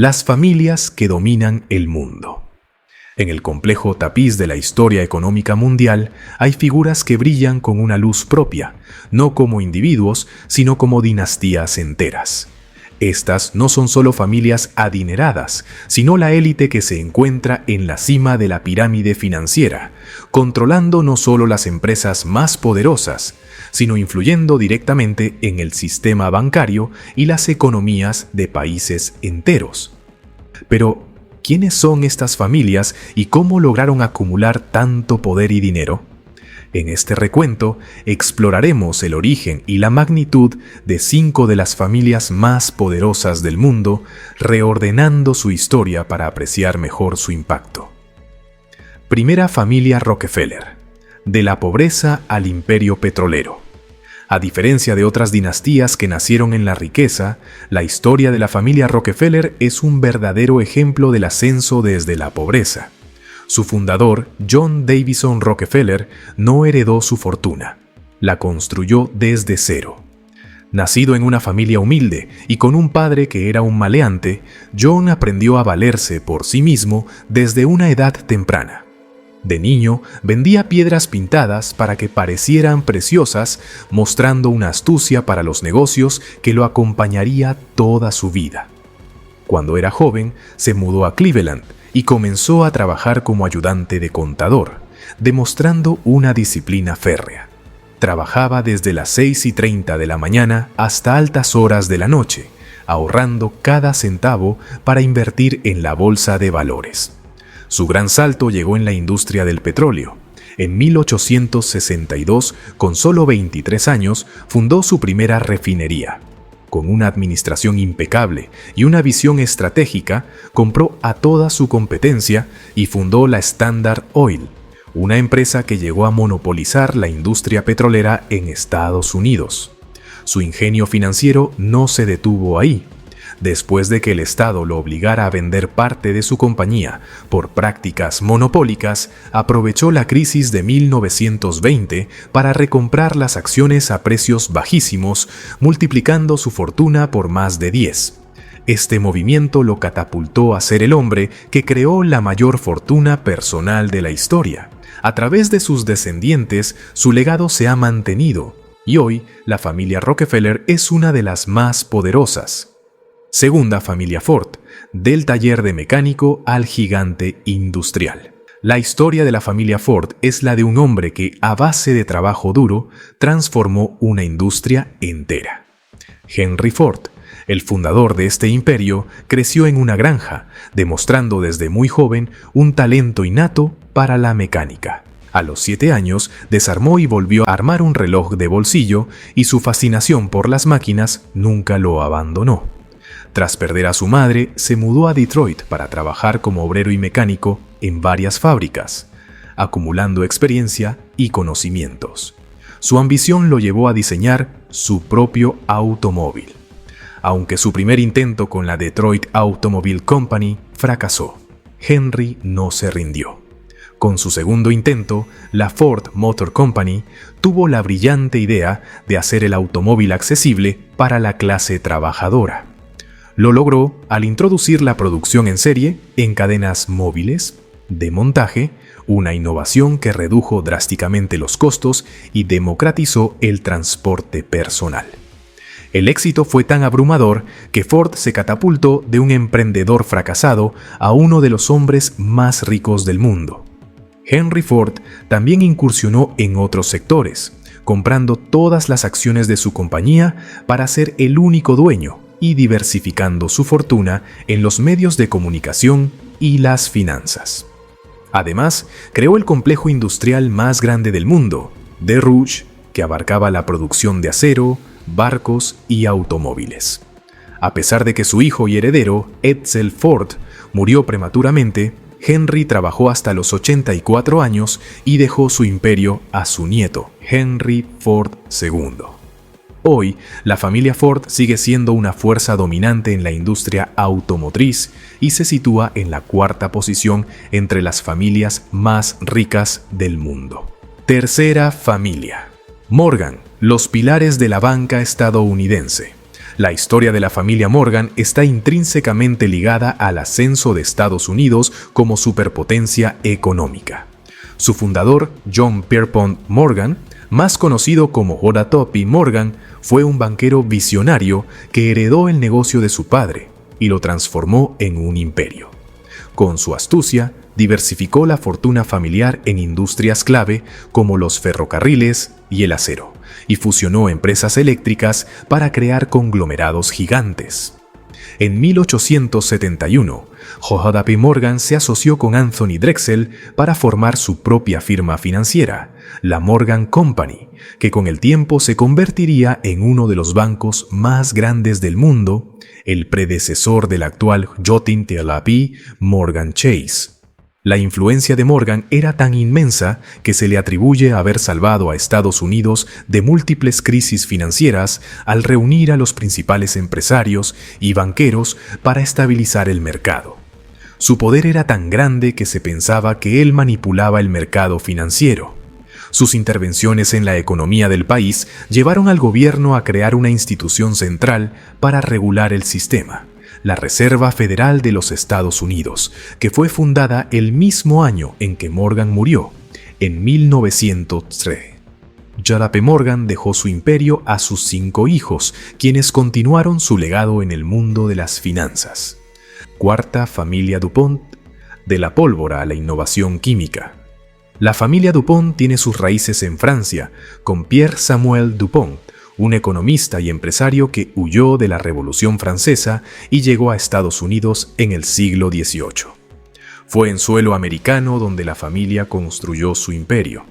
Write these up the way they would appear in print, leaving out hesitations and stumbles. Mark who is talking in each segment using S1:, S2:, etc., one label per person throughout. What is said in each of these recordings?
S1: Las familias que dominan el mundo. En el complejo tapiz de la historia económica mundial hay figuras que brillan con una luz propia, no como individuos, sino como dinastías enteras. Estas no son solo familias adineradas, sino la élite que se encuentra en la cima de la pirámide financiera, controlando no solo las empresas más poderosas, sino influyendo directamente en el sistema bancario y las economías de países enteros. Pero, ¿quiénes son estas familias y cómo lograron acumular tanto poder y dinero? En este recuento exploraremos el origen y la magnitud de 5 de las familias más poderosas del mundo, reordenando su historia para apreciar mejor su impacto. Primera familia Rockefeller. De la pobreza al imperio petrolero. A diferencia de otras dinastías que nacieron en la riqueza, la historia de la familia Rockefeller es un verdadero ejemplo del ascenso desde la pobreza. Su fundador, John Davison Rockefeller, no heredó su fortuna, la construyó desde cero. Nacido en una familia humilde y con un padre que era un maleante, John aprendió a valerse por sí mismo desde una edad temprana. De niño, vendía piedras pintadas para que parecieran preciosas, mostrando una astucia para los negocios que lo acompañaría toda su vida. Cuando era joven, se mudó a Cleveland y comenzó a trabajar como ayudante de contador, demostrando una disciplina férrea. Trabajaba desde las 6:30 de la mañana hasta altas horas de la noche, ahorrando cada centavo para invertir en la bolsa de valores. Su gran salto llegó en la industria del petróleo. En 1862, con solo 23 años, fundó su primera refinería. Con una administración impecable y una visión estratégica, compró a toda su competencia y fundó la Standard Oil, una empresa que llegó a monopolizar la industria petrolera en Estados Unidos. Su ingenio financiero no se detuvo ahí. Después de que el Estado lo obligara a vender parte de su compañía por prácticas monopólicas, aprovechó la crisis de 1920 para recomprar las acciones a precios bajísimos, multiplicando su fortuna por más de 10. Este movimiento lo catapultó a ser el hombre que creó la mayor fortuna personal de la historia. A través de sus descendientes, su legado se ha mantenido, y hoy la familia Rockefeller es una de las más poderosas. Segunda familia Ford, del taller de mecánico al gigante industrial. La historia de la familia Ford es la de un hombre que, a base de trabajo duro, transformó una industria entera. Henry Ford, el fundador de este imperio, creció en una granja, demostrando desde muy joven un talento innato para la mecánica. A los 7 años, desarmó y volvió a armar un reloj de bolsillo y su fascinación por las máquinas nunca lo abandonó. Tras perder a su madre, se mudó a Detroit para trabajar como obrero y mecánico en varias fábricas, acumulando experiencia y conocimientos. Su ambición lo llevó a diseñar su propio automóvil. Aunque su primer intento con la Detroit Automobile Company fracasó, Henry no se rindió. Con su segundo intento, la Ford Motor Company tuvo la brillante idea de hacer el automóvil accesible para la clase trabajadora. Lo logró al introducir la producción en serie en cadenas móviles, de montaje, una innovación que redujo drásticamente los costos y democratizó el transporte personal. El éxito fue tan abrumador que Ford se catapultó de un emprendedor fracasado a uno de los hombres más ricos del mundo. Henry Ford también incursionó en otros sectores, comprando todas las acciones de su compañía para ser el único dueño y diversificando su fortuna en los medios de comunicación y las finanzas. Además, creó el complejo industrial más grande del mundo, de Rouge, que abarcaba la producción de acero, barcos y automóviles. A pesar de que su hijo y heredero, Edsel Ford, murió prematuramente, Henry trabajó hasta los 84 años y dejó su imperio a su nieto, Henry Ford II. Hoy, la familia Ford sigue siendo una fuerza dominante en la industria automotriz y se sitúa en la 4ª posición entre las familias más ricas del mundo. Tercera familia. Morgan, los pilares de la banca estadounidense. La historia de la familia Morgan está intrínsecamente ligada al ascenso de Estados Unidos como superpotencia económica. Su fundador, John Pierpont Morgan, más conocido como J.P. Morgan, fue un banquero visionario que heredó el negocio de su padre y lo transformó en un imperio. Con su astucia, diversificó la fortuna familiar en industrias clave como los ferrocarriles y el acero, y fusionó empresas eléctricas para crear conglomerados gigantes. En 1871, J.P. Morgan se asoció con Anthony Drexel para formar su propia firma financiera, la Morgan Company, que con el tiempo se convertiría en uno de los bancos más grandes del mundo, el predecesor del actual JP Morgan Chase. La influencia de Morgan era tan inmensa que se le atribuye haber salvado a Estados Unidos de múltiples crisis financieras al reunir a los principales empresarios y banqueros para estabilizar el mercado. Su poder era tan grande que se pensaba que él manipulaba el mercado financiero. Sus intervenciones en la economía del país llevaron al gobierno a crear una institución central para regular el sistema, la Reserva Federal de los Estados Unidos, que fue fundada el mismo año en que Morgan murió, en 1903. J.P. Morgan dejó su imperio a sus 5 hijos, quienes continuaron su legado en el mundo de las finanzas. Cuarta familia DuPont, de la pólvora a la innovación química. La familia DuPont tiene sus raíces en Francia, con Pierre Samuel DuPont, un economista y empresario que huyó de la Revolución Francesa y llegó a Estados Unidos en el siglo XVIII. Fue en suelo americano donde la familia construyó su imperio.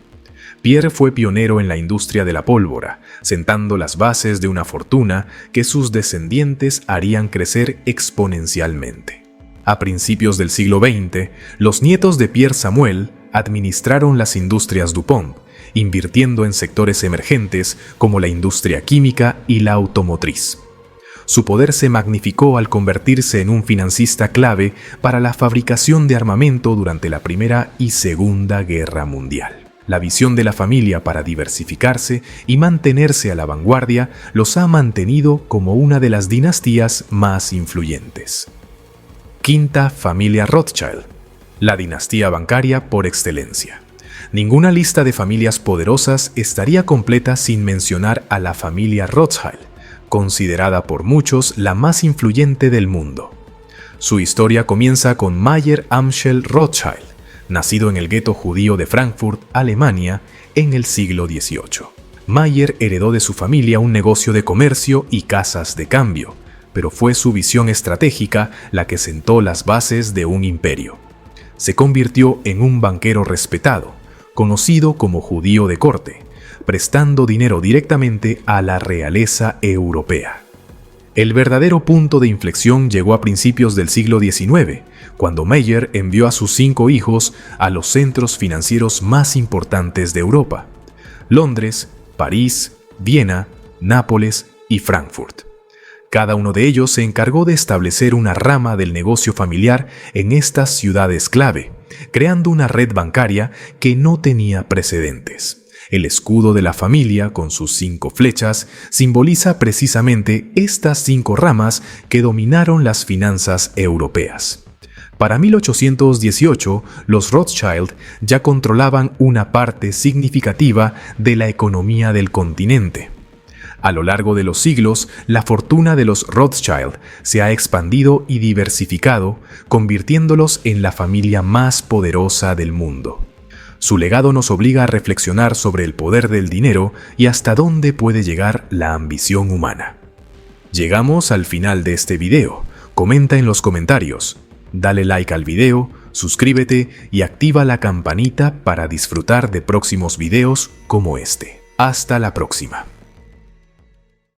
S1: Pierre fue pionero en la industria de la pólvora, sentando las bases de una fortuna que sus descendientes harían crecer exponencialmente. A principios del siglo XX, los nietos de Pierre Samuel administraron las industrias DuPont, invirtiendo en sectores emergentes como la industria química y la automotriz. Su poder se magnificó al convertirse en un financista clave para la fabricación de armamento durante la Primera y Segunda Guerra Mundial. La visión de la familia para diversificarse y mantenerse a la vanguardia los ha mantenido como una de las dinastías más influyentes. Quinta familia Rothschild, la dinastía bancaria por excelencia. Ninguna lista de familias poderosas estaría completa sin mencionar a la familia Rothschild, considerada por muchos la más influyente del mundo. Su historia comienza con Mayer Amschel Rothschild, nacido en el gueto judío de Frankfurt, Alemania, en el siglo XVIII. Mayer heredó de su familia un negocio de comercio y casas de cambio, pero fue su visión estratégica la que sentó las bases de un imperio. Se convirtió en un banquero respetado, conocido como judío de corte, prestando dinero directamente a la realeza europea. El verdadero punto de inflexión llegó a principios del siglo XIX, cuando Mayer envió a sus 5 hijos a los centros financieros más importantes de Europa: Londres, París, Viena, Nápoles y Frankfurt. Cada uno de ellos se encargó de establecer una rama del negocio familiar en estas ciudades clave, creando una red bancaria que no tenía precedentes. El escudo de la familia, con sus 5 flechas, simboliza precisamente estas 5 ramas que dominaron las finanzas europeas. Para 1818, los Rothschild ya controlaban una parte significativa de la economía del continente. A lo largo de los siglos, la fortuna de los Rothschild se ha expandido y diversificado, convirtiéndolos en la familia más poderosa del mundo. Su legado nos obliga a reflexionar sobre el poder del dinero y hasta dónde puede llegar la ambición humana. Llegamos al final de este video. Comenta en los comentarios, dale like al video, suscríbete y activa la campanita para disfrutar de próximos videos como este. Hasta la próxima.